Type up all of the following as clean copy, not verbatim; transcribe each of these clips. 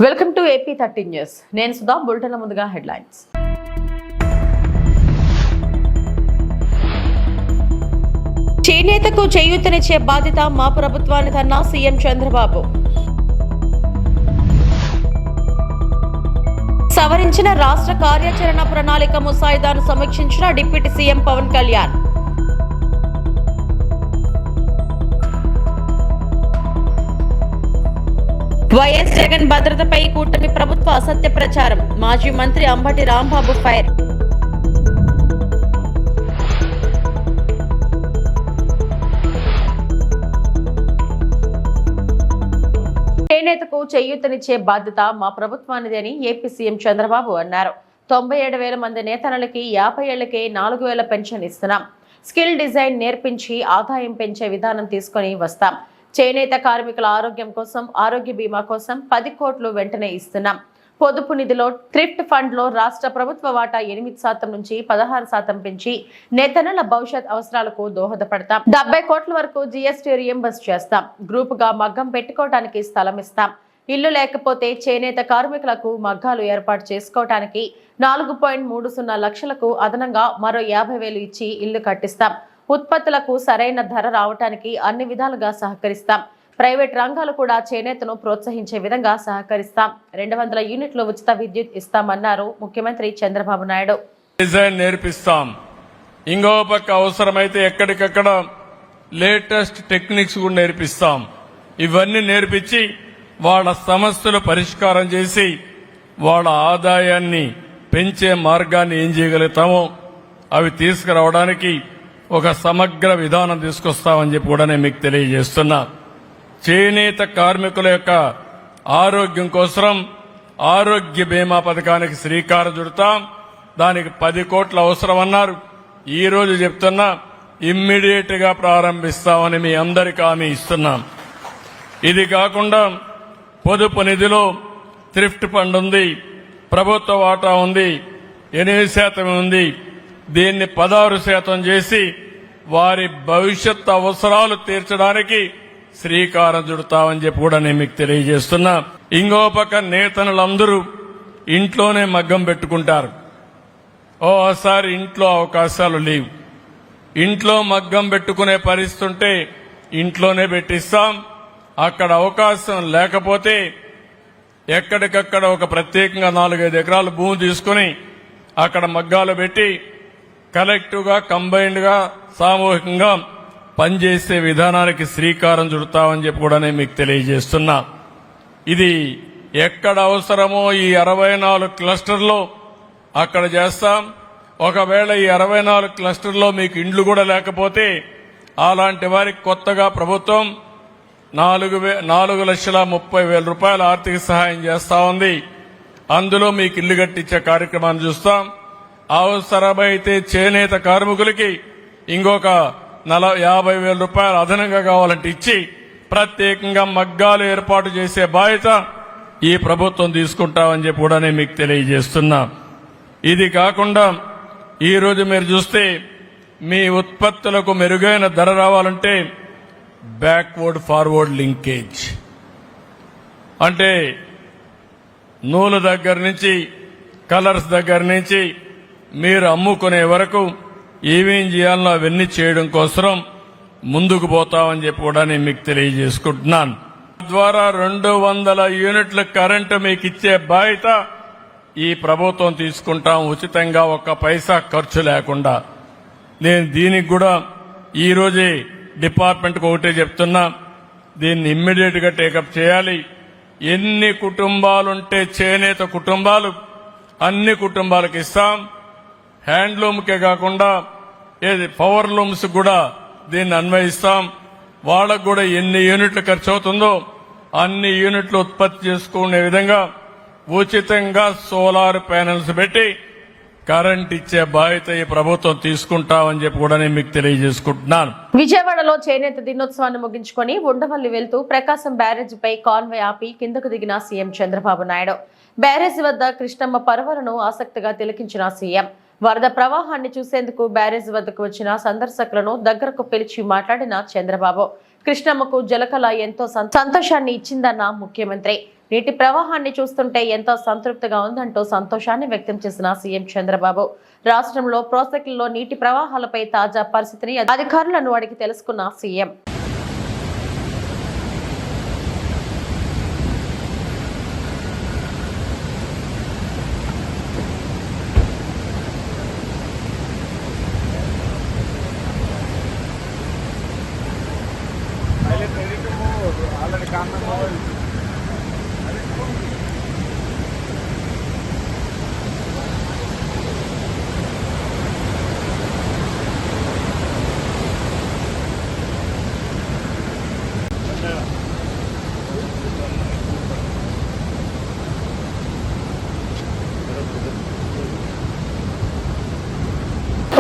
Welcome to AP 13 news. నేను Sudha. Bulletin ముందుగా headlines. చేనేతకు చేయూతనిచ్చే బాధ్యత మా ప్రభుత్వానిదన్న సీఎం చంద్రబాబు. సవరించిన రాష్ట్ర కార్యాచరణ ప్రణాళిక ముసాయిదాను సమీక్షించిన deputy CM Pawan Kalyan. YS Jagan భద్రతపై కూటమి ప్రభుత్వ అసత్య ప్రచారం. మాజీ మంత్రి అంబటి రాంబాబు ఫైర్. చేనేతకు చేయూతనిచ్చే బాధ్యత మా ప్రభుత్వానిది అని ఏపీ సీఎం చంద్రబాబు అన్నారు. 97,000 మంది నేతన్నలకి 50 ఏళ్లకే 4,000 పెన్షన్ ఇస్తున్నాం. స్కిల్ డిజైన్ నేర్పించి ఆదాయం పెంచే విధానం తీసుకొని వస్తాం. చేనేత కార్మికుల ఆరోగ్యం కోసం ఆరోగ్య బీమా కోసం 10 కోట్లు వెంటనే ఇస్తున్నాం. పొదుపు నిధిలో థ్రిఫ్ట్ ఫండ్ లో రాష్ట్ర ప్రభుత్వ వాటా 8% నుంచి 16% పెంచి నేతన్నల భవిష్యత్ అవసరాలకు దోహదపడతాం. 70 కోట్ల వరకు జీఎస్టీ రియంబర్స్ చేస్తాం. గ్రూప్ గా మగ్గం పెట్టుకోవడానికి స్థలం ఇస్తాం. ఇల్లు లేకపోతే చేనేత కార్మికులకు మగ్గాలు ఏర్పాటు చేసుకోవడానికి 4.30 లక్షలకు అదనంగా మరో 50,000 ఇచ్చి ఇల్లు కట్టిస్తాం. ఉత్పత్తులకు సరైన ధర రావడానికి అన్ని విధాలుగా సహకరిస్తాం. ప్రైవేట్ రంగాలు కూడా చేనేతను ప్రోత్సహించే విధంగా సహకరిస్తాం. 200 యూనిట్లు ఉచిత విద్యుత్ ఇస్తామన్నారు ముఖ్యమంత్రి చంద్రబాబు నాయుడు. డిజైన్ నేర్పిస్తాం. ఇంకో పక్క అవసరమైతే ఎక్కడికక్కడ లేటెస్ట్ టెక్నిక్స్ కూడా నేర్పిస్తాం. ఇవన్నీ నేర్పించి వాళ్ళ సమస్యలు పరిష్కారం చేసి వాళ్ళ ఆదాయాన్ని పెంచే మార్గాన్ని ఏం చేయగలుగుతామో అవి తీసుకురావడానికి ఒక సమగ్ర విధానం తీసుకొస్తామని చెప్పి కూడా నేను మీకు తెలియజేస్తున్నా. చేనేత కార్మికుల యొక్క ఆరోగ్యం కోసం ఆరోగ్య బీమా పథకానికి శ్రీకారం చుడతాం. దానికి 10 కోట్ల అవసరం అన్నారు. ఈ రోజు చెప్తున్నా ఇమ్మీడియట్ గా ప్రారంభిస్తామని మీ అందరికీ హామీ ఇస్తున్నాం. ఇది కాకుండా పొదుపు నిధిలో థ్రిఫ్ట్ ఫండ్ ఉంది, ప్రభుత్వ వాటా ఉంది, 8% ఉంది. దీన్ని 16% చేసి వారి భవిష్యత్ అవసరాలు తీర్చడానికి శ్రీకారం చుడతామని చెప్పి కూడా నేను మీకు తెలియజేస్తున్నా. ఇంకో పక్క నేతనులందరూ ఇంట్లోనే మగ్గం పెట్టుకుంటారు. ఓసారి ఇంట్లో అవకాశాలు లేవు. ఇంట్లో మగ్గం పెట్టుకునే పరిస్థితి ఉంటే ఇంట్లోనే పెట్టిస్తాం. అక్కడ అవకాశం లేకపోతే ఎక్కడికక్కడ ఒక ప్రత్యేకంగా 4-5 ఎకరాల భూమి తీసుకుని అక్కడ మగ్గాలు పెట్టి కలెక్టివ్ గా కంబైన్డ్ గా సామూహికంగా పనిచేసే విధానానికి శ్రీకారం చుడతామని చెప్పి కూడా నేను మీకు తెలియజేస్తున్నా. ఇది ఎక్కడ అవసరమో ఈ 64 క్లస్టర్లో అక్కడ చేస్తాం. ఒకవేళ ఈ 64 క్లస్టర్లో మీకు ఇండ్లు కూడా లేకపోతే అలాంటి వారికి కొత్తగా ప్రభుత్వం 4,30,000 రూపాయల ఆర్థిక సహాయం చేస్తా ఉంది. అందులో మీకు ఇల్లు కట్టించే కార్యక్రమాన్ని చూస్తాం. అవసరమైతే చేనేత కార్మికులకి ఇంకొక 50,000 రూపాయలు అదనంగా కావాలంటే ఇచ్చి ప్రత్యేకంగా మగ్గాలు ఏర్పాటు చేసే బాధ్యత ఈ ప్రభుత్వం తీసుకుంటామని చెప్పి కూడా నేను మీకు తెలియజేస్తున్నా. ఇది కాకుండా ఈ రోజు మీరు చూస్తే మీ ఉత్పత్తులకు మెరుగైన ధర రావాలంటే బ్యాక్వర్డ్ ఫార్వర్డ్ లింకేజ్ అంటే నూలు దగ్గర నుంచి కలర్స్ దగ్గర నుంచి మీరు అమ్ముకునే వరకు ఏమేం చేయాలనో అవన్నీ చేయడం కోసం ముందుకు పోతామని చెప్పి కూడా నేను మీకు తెలియజేసుకుంటున్నాను. ద్వారా 200 యూనిట్ల కరెంటు మీకు ఇచ్చే బాధ్యత ఈ ప్రభుత్వం తీసుకుంటాం. ఉచితంగా 1 పైసా ఖర్చు లేకుండా. నేను దీనికి కూడా ఈ రోజే డిపార్ట్మెంట్కి ఒకటే చెప్తున్నా, దీన్ని ఇమ్మీడియట్ గా టేకప్ చేయాలి. ఎన్ని కుటుంబాలుంటే చేనేత కుటుంబాలు అన్ని కుటుంబాలకు ఇస్తాం. హ్యాండ్లూమ్కే కాకుండా పవర్ లూమ్స్ కూడా దీన్ని అన్వయిస్తాం. వాళ్ళకు కూడా ఎన్ని యూనిట్లు ఖర్చు అవుతుందో అన్ని యూనిట్లు ఉత్పత్తి చేసుకునే విధంగా ఉచితంగా సోలార్ ప్యానెల్స్ పెట్టి కరెంట్ ఇచ్చే బాధ్యత ఈ ప్రభుత్వం తీసుకుంటామని చెప్పి కూడా నేను మీకు తెలియజేసుకుంటున్నాను. విజయవాడలో చేనేత దినోత్సవాన్ని ముగించుకొని ఉండవల్లి వెళ్తూ ప్రకాశం బ్యారేజీపై కాన్వాయ్ ఆపి కిందకు దిగిన సీఎం చంద్రబాబు నాయుడు. బ్యారేజీ వద్ద కృష్ణమ్మ పర్వలను ఆసక్తిగా తిలకించిన సీఎం వరద ప్రవాహాన్ని చూసేందుకు బ్యారేజ్ వద్దకు వచ్చిన సందర్శకులను దగ్గరకు పిలిచి మాట్లాడిన చంద్రబాబు కృష్ణమ్మకు జలకళ ఎంతో సంతోషాన్ని ఇచ్చిందన్న ముఖ్యమంత్రి నీటి ప్రవాహాన్ని చూస్తుంటే ఎంతో సంతృప్తిగా ఉందంటూ సంతోషాన్ని వ్యక్తం చేసిన సీఎం చంద్రబాబు రాష్ట్రంలో ప్రాజెక్టుల్లో నీటి ప్రవాహాలపై తాజా పరిస్థితిని అధికారులను అడిగి తెలుసుకున్న సీఎం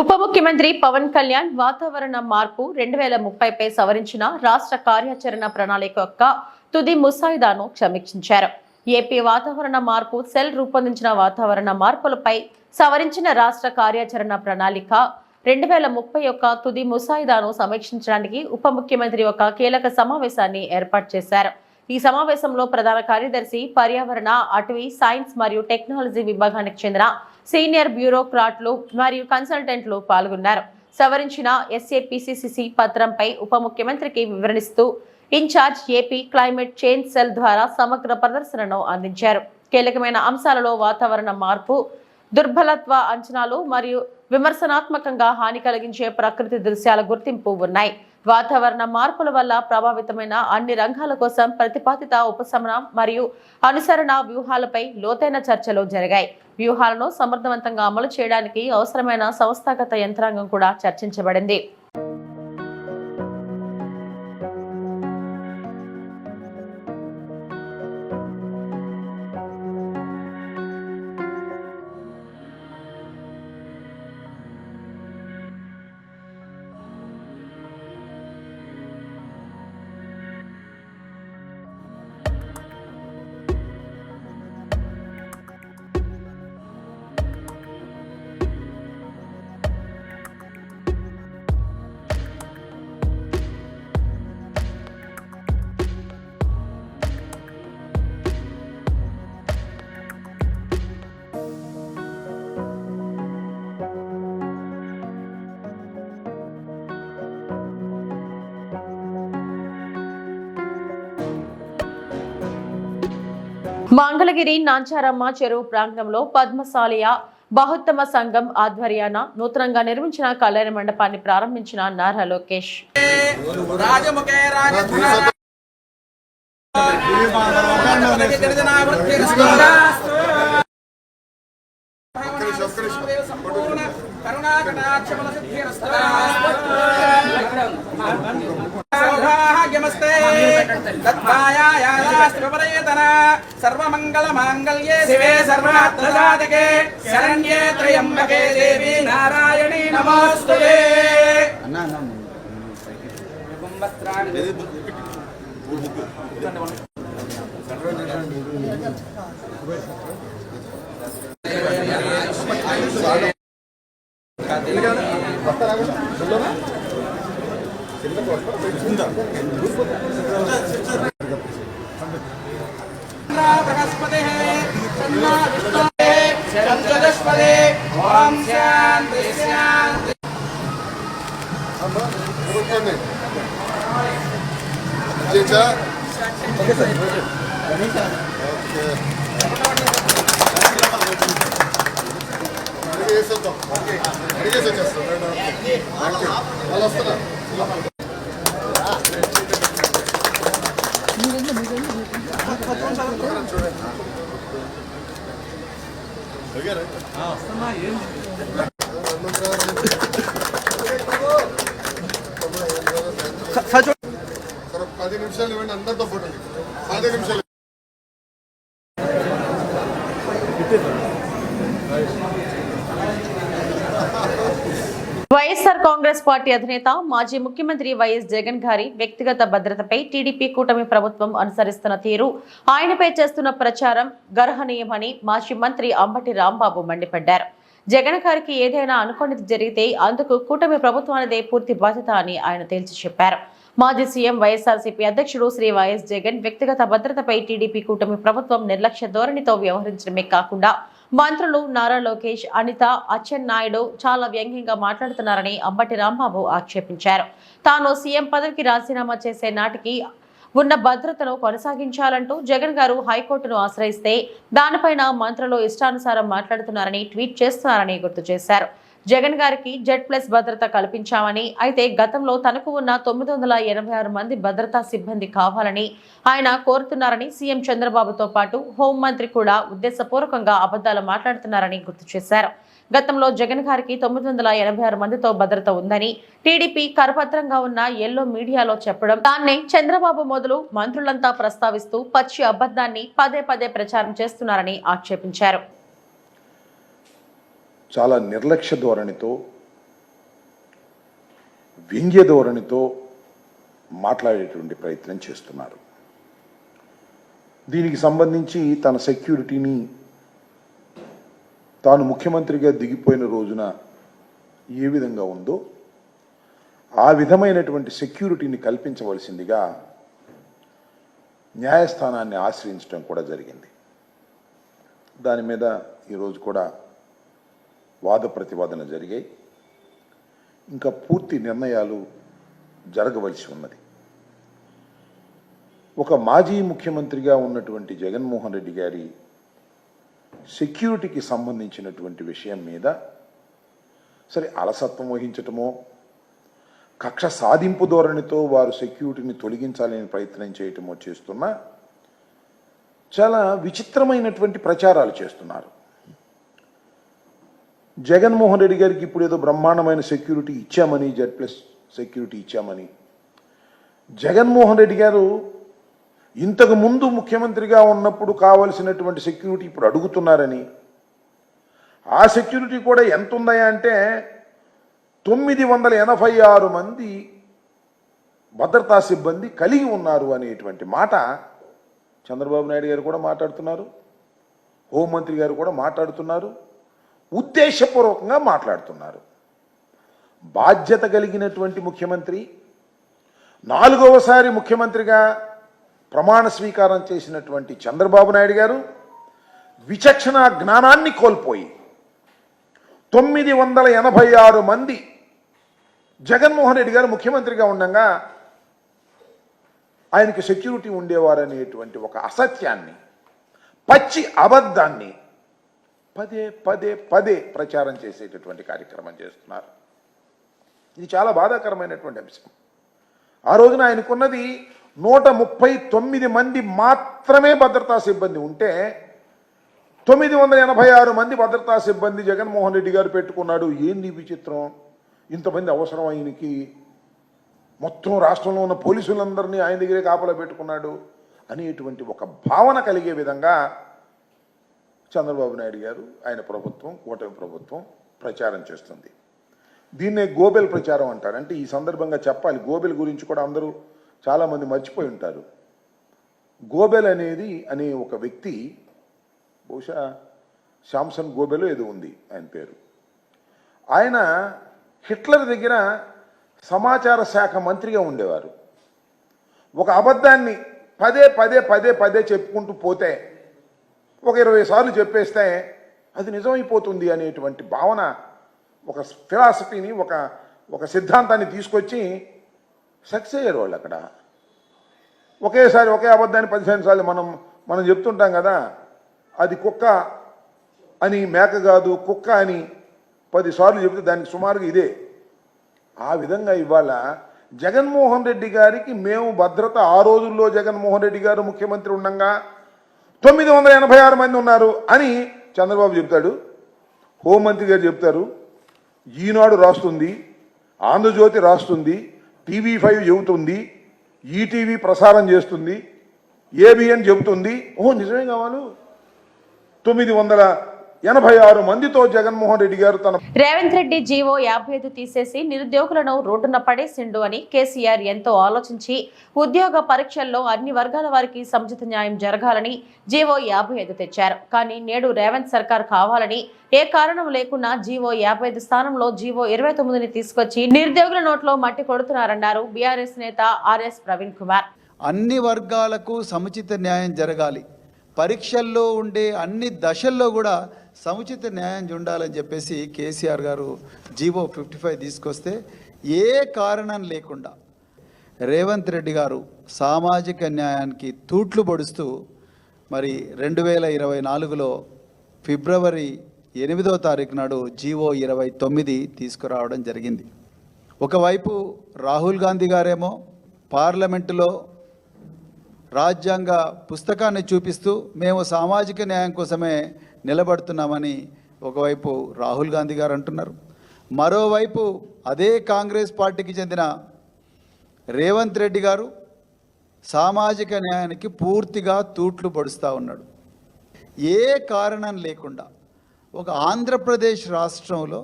ఉప ముఖ్యమంత్రి పవన్ కళ్యాణ్ వాతావరణ మార్పు 2030పై సవరించిన రాష్ట్ర కార్యాచరణ ప్రణాళిక యొక్క తుది ముసాయిదాను సమీక్షించారు. ఏపీ వాతావరణ మార్పు సెల్ రూపొందించిన వాతావరణ మార్పులపై సవరించిన రాష్ట్ర కార్యాచరణ ప్రణాళిక 2030 యొక్క తుది ముసాయిదాను సమీక్షించడానికి ఉప ముఖ్యమంత్రి ఒక కీలక సమావేశాన్ని ఏర్పాటు చేశారు. ఈ సమావేశంలో ప్రధాన కార్యదర్శి పర్యావరణ, అటవీ, సైన్స్ మరియు టెక్నాలజీ విభాగానికి చెందిన సీనియర్ బ్యూరోక్రాట్లు మరియు కన్సల్టెంట్లు పాల్గొన్నారు. సవరించిన SAPCC పత్రంపై ఉప ముఖ్యమంత్రికి వివరణిస్తూ in charge AP climate change cell ద్వారా సమగ్ర ప్రదర్శనను అందించారు. కీలకమైన అంశాలలో వాతావరణ మార్పు, దుర్బలత్వ అంచనాలు మరియు విమర్శనాత్మకంగా హాని కలిగించే ప్రకృతి దృశ్యాల గుర్తింపు ఉన్నాయి. వాతావరణ మార్పుల వల్ల ప్రభావితమైన అన్ని రంగాల కోసం ప్రతిపాదిత ఉపశమనం మరియు అనుసరణ వ్యూహాలపై లోతైన చర్చలు జరిగాయి. వ్యూహాలను సమర్థవంతంగా అమలు చేయడానికి అవసరమైన సంస్థాగత యంత్రాంగం కూడా చర్చించబడింది. మంగళగిరి నాంచారమ్మ చెరువు ప్రాంగణంలో పద్మశాలియ బహుత్తమ సంఘం ఆధ్వర్యాన నూతనంగా నిర్మించిన కళ్యాణ మండపాన్ని ప్రారంభించిన నారా లోకేష్. सर्वमंगलमांगल्ये शिवे सर्वार्थसाधके शरण्ये त्र्यंबके देवी नारायणी नमोस्तुते। बृहस्पति चतुष्पदे ओम शांति शांति। సరే 10 నిమిషాలు ఇవ్వండి, అందరితో ఫోటో 10 నిమిషాలు. వైఎస్ఆర్ కాంగ్రెస్ పార్టీ అధినేత మాజీ ముఖ్యమంత్రి వైఎస్ జగన్ గారి వ్యక్తిగత భద్రతపై టీడీపీ కూటమి ప్రభుత్వం అనుసరిస్తున్న తీరు, ఆయనపై చేస్తున్న ప్రచారం గర్హనీయమని మాజీ మంత్రి అంబటి రాంబాబు మండిపడ్డారు. జగన్ గారికి ఏదైనా అనుకోనిది జరిగితే అందుకు కూటమి ప్రభుత్వానిదే పూర్తి బాధ్యత అని ఆయన తేల్చి చెప్పారు. మాజీ సీఎం వైఎస్ఆర్సీపీ అధ్యక్షుడు శ్రీ వైఎస్ జగన్ వ్యక్తిగత భద్రతపై టీడీపీ కూటమి ప్రభుత్వం నిర్లక్ష్య ధోరణితో వ్యవహరించడమే కాకుండా మంత్రులు నారా లోకేష్, అనిత, అచ్చెన్నాయుడు చాలా వ్యంగ్యంగా మాట్లాడుతున్నారని అంబటి రాంబాబు ఆక్షేపించారు. తాను సీఎం పదవికి రాజీనామా చేసే నాటికి ఉన్న భద్రతను కొనసాగించాలంటూ జగన్ గారు హైకోర్టును ఆశ్రయిస్తే దానిపైన మంత్రులు ఇష్టానుసారం మాట్లాడుతున్నారని ట్వీట్ చేస్తున్నారని గుర్తు చేశారు. జగన్ గారికి Z+ భద్రత కల్పించామని, అయితే గతంలో తనకు ఉన్న 986 మంది భద్రతా సిబ్బంది కావాలని ఆయన కోరుతున్నారని, సీఎం చంద్రబాబుతో పాటు హోంమంత్రి కూడా ఉద్దేశపూర్వకంగా అబద్ధాలు మాట్లాడుతున్నారని గుర్తు చేశారు. గతంలో జగన్ గారికి 986 మందితో భద్రత ఉందని టీడీపీ కరపత్రంగా ఉన్న ఎల్లో మీడియాలో చెప్పడం, దాన్నే చంద్రబాబు మొదలు మంత్రులంతా ప్రస్తావిస్తూ పచ్చి అబద్ధాన్ని పదే పదే ప్రచారం చేస్తున్నారని ఆక్షేపించారు. చాలా నిర్లక్ష్య ధోరణితో, వ్యంగ్య ధోరణితో మాట్లాడేటువంటి ప్రయత్నం చేస్తున్నారు. దీనికి సంబంధించి తన సెక్యూరిటీని తాను ముఖ్యమంత్రిగా దిగిపోయిన రోజున ఏ విధంగా ఉందో ఆ విధమైనటువంటి సెక్యూరిటీని కల్పించవలసిందిగా న్యాయస్థానాన్ని ఆశ్రయించడం కూడా జరిగింది. దాని మీద ఈరోజు కూడా వాద ప్రతివాదన జరిగాయి. ఇంకా పూర్తి నిర్ణయాలు జరగవలసి ఉన్నది. ఒక మాజీ ముఖ్యమంత్రిగా ఉన్నటువంటి జగన్మోహన్ రెడ్డి గారి సెక్యూరిటీకి సంబంధించినటువంటి విషయం మీద సరే అలసత్వం వహించటమో, కక్ష సాధింపు ధోరణితో వారు సెక్యూరిటీని తొలగించాలని ప్రయత్నం చేయటమో చేస్తున్నా చాలా విచిత్రమైనటువంటి ప్రచారాలు చేస్తున్నారు. జగన్మోహన్ రెడ్డి గారికి ఇప్పుడు ఏదో బ్రహ్మాండమైన సెక్యూరిటీ ఇచ్చామని, Z+ సెక్యూరిటీ ఇచ్చామని, జగన్మోహన్ రెడ్డి గారు ఇంతకు ముందు ముఖ్యమంత్రిగా ఉన్నప్పుడు కావలసినటువంటి సెక్యూరిటీ ఇప్పుడు అడుగుతున్నారని, ఆ సెక్యూరిటీ కూడా ఎంత ఉందయా అంటే 986 మంది భద్రతా సిబ్బంది కలిగి ఉన్నారు అనేటువంటి మాట చంద్రబాబు నాయుడు గారు కూడా మాట్లాడుతున్నారు, హోంమంత్రి గారు కూడా మాట్లాడుతున్నారు, ఉద్దేశపూర్వకంగా మాట్లాడుతున్నారు. బాధ్యత కలిగినటువంటి ముఖ్యమంత్రి, 4వసారి ముఖ్యమంత్రిగా ప్రమాణ స్వీకారం చేసినటువంటి చంద్రబాబు నాయుడు గారు విచక్షణ జ్ఞానాన్ని కోల్పోయి 986 మంది జగన్మోహన్ రెడ్డి గారు ముఖ్యమంత్రిగా ఉండగా ఆయనకి సెక్యూరిటీ ఉండేవారనేటువంటి ఒక అసత్యాన్ని, పచ్చి అబద్ధాన్ని పదే పదే పదే ప్రచారం చేసేటటువంటి కార్యక్రమం చేస్తున్నారు. ఇది చాలా బాధాకరమైనటువంటి అంశం. ఆ రోజున ఆయనకున్నది 139 మంది మాత్రమే భద్రతా సిబ్బంది ఉంటే 986 మంది భద్రతా సిబ్బంది జగన్మోహన్ రెడ్డి గారు పెట్టుకున్నాడు. ఏంది విచిత్రం, ఇంతమంది అవసరం ఆయనకి, మొత్తం రాష్ట్రంలో ఉన్న పోలీసులందరినీ ఆయన దగ్గరే కాపలా పెట్టుకున్నాడు అనేటువంటి ఒక భావన కలిగే విధంగా చంద్రబాబు నాయుడు గారు, ఆయన ప్రభుత్వం, కూటమి ప్రభుత్వం ప్రచారం చేస్తుంది. దీన్నే గోబెల్ ప్రచారం అంటారు. అంటే ఈ సందర్భంగా చెప్పాలి, గోబెల్ గురించి కూడా అందరూ చాలామంది మర్చిపోయి ఉంటారు. గోబెల్ అనే ఒక వ్యక్తి, బహుశా శాంసన్ గోబెల్ ఏదో ఉంది ఆయన పేరు, ఆయన హిట్లర్ దగ్గర సమాచార శాఖ మంత్రిగా ఉండేవారు. ఒక అబద్ధాన్ని పదే పదే పదే పదే చెప్పుకుంటూ పోతే, ఒక 20 సార్లు చెప్పేస్తే అది నిజమైపోతుంది అనేటువంటి భావన, ఒక ఫిలాసఫీని, ఒక సిద్ధాంతాన్ని తీసుకొచ్చి సక్సెస్ అయ్యారు వాళ్ళు. అక్కడ ఒకేసారి ఒకే అబద్ధాన్ని 15 సార్లు మనం చెప్తుంటాం కదా, అది కుక్క అని, మేక కాదు కుక్క అని 10 సార్లు చెబితే దానికి సుమారుగా ఇదే. ఆ విధంగా ఇవాళ జగన్మోహన్ రెడ్డి గారికి మేము భద్రత, ఆ రోజుల్లో జగన్మోహన్ రెడ్డి గారు ముఖ్యమంత్రి ఉండగా 986 మంది ఉన్నారు అని చంద్రబాబు చెప్తాడు, హోంమంత్రి గారు చెప్తారు, ఈనాడు రాస్తుంది, ఆంధ్రజ్యోతి రాస్తుంది, TV5 చెబుతుంది, ఈటీవీ ప్రసారం చేస్తుంది, ABN చెబుతుంది. ఓహో నిజమే కావాలి, 86 మందితో జగన్మోహన్ రెడ్డి గారు తన రేవంత్ రెడ్డి జీవో 55 తీసేసి నిరుద్యోగులను రోడ్డున పడేసిండు అని కేసీఆర్ ఎంతో ఆలోచించి ఉద్యోగ పరీక్షల్లో అన్ని వర్గాల వారికి సముచిత న్యాయం జరగాలని జీవో 55 తెచ్చారు. కానీ నేడు రేవంత్ సర్కార్ కావాలని ఏ కారణం లేకున్నా జీవో 55 స్థానంలో జీవో 29ని తీసుకొచ్చి నిరుద్యోగుల నోట్లో మట్టి కొడుతున్నారన్నారు బీఆర్ఎస్ నేత ఆర్ఎస్ ప్రవీణ్ కుమార్. అన్ని వర్గాలకు సముచిత న్యాయం జరగాలి, పరీక్షల్లో ఉండే అన్ని దశల్లో కూడా సముచిత న్యాయం ఉండాలని చెప్పేసి కేసీఆర్ గారు జీవో 55 తీసుకొస్తే ఏ కారణం లేకుండా రేవంత్ రెడ్డి గారు సామాజిక న్యాయానికి తూట్లు పొడుస్తూ మరి 2024లో ఫిబ్రవరి 8వ తారీఖు నాడు జీవో 29 తీసుకురావడం జరిగింది. ఒకవైపు రాహుల్ గాంధీ గారేమో పార్లమెంటులో రాజ్యాంగ పుస్తకాన్ని చూపిస్తూ మేము సామాజిక న్యాయం కోసమే నిలబడుతున్నామని ఒకవైపు రాహుల్ గాంధీ గారు అంటున్నారు. మరోవైపు అదే కాంగ్రెస్ పార్టీకి చెందిన రేవంత్ రెడ్డి గారు సామాజిక న్యాయానికి పూర్తిగా తూట్లు పొడుస్తూ ఉన్నాడు. ఏ కారణం లేకుండా ఒక ఆంధ్రప్రదేశ్ రాష్ట్రంలో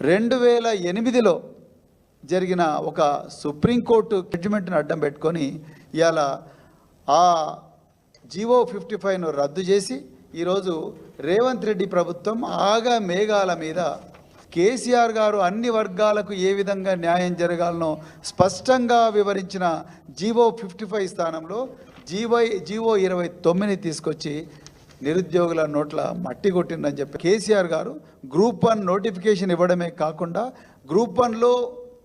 2008లో జరిగిన ఒక సుప్రీంకోర్టు జడ్జిమెంట్ను అడ్డం పెట్టుకొని ఇవాళ ఆ జీవో 55ను రద్దు చేసి ఈరోజు రేవంత్ రెడ్డి ప్రభుత్వం ఆగా మేఘాల మీద కేసీఆర్ గారు అన్ని వర్గాలకు ఏ విధంగా న్యాయం జరగాలనో స్పష్టంగా వివరించిన జీవో 55 స్థానంలో జీవో 29ని తీసుకొచ్చి నిరుద్యోగుల నోట్ల మట్టి కొట్టిందని చెప్పి కేసీఆర్ గారు గ్రూప్ 1 నోటిఫికేషన్ ఇవ్వడమే కాకుండా గ్రూప్ 1లో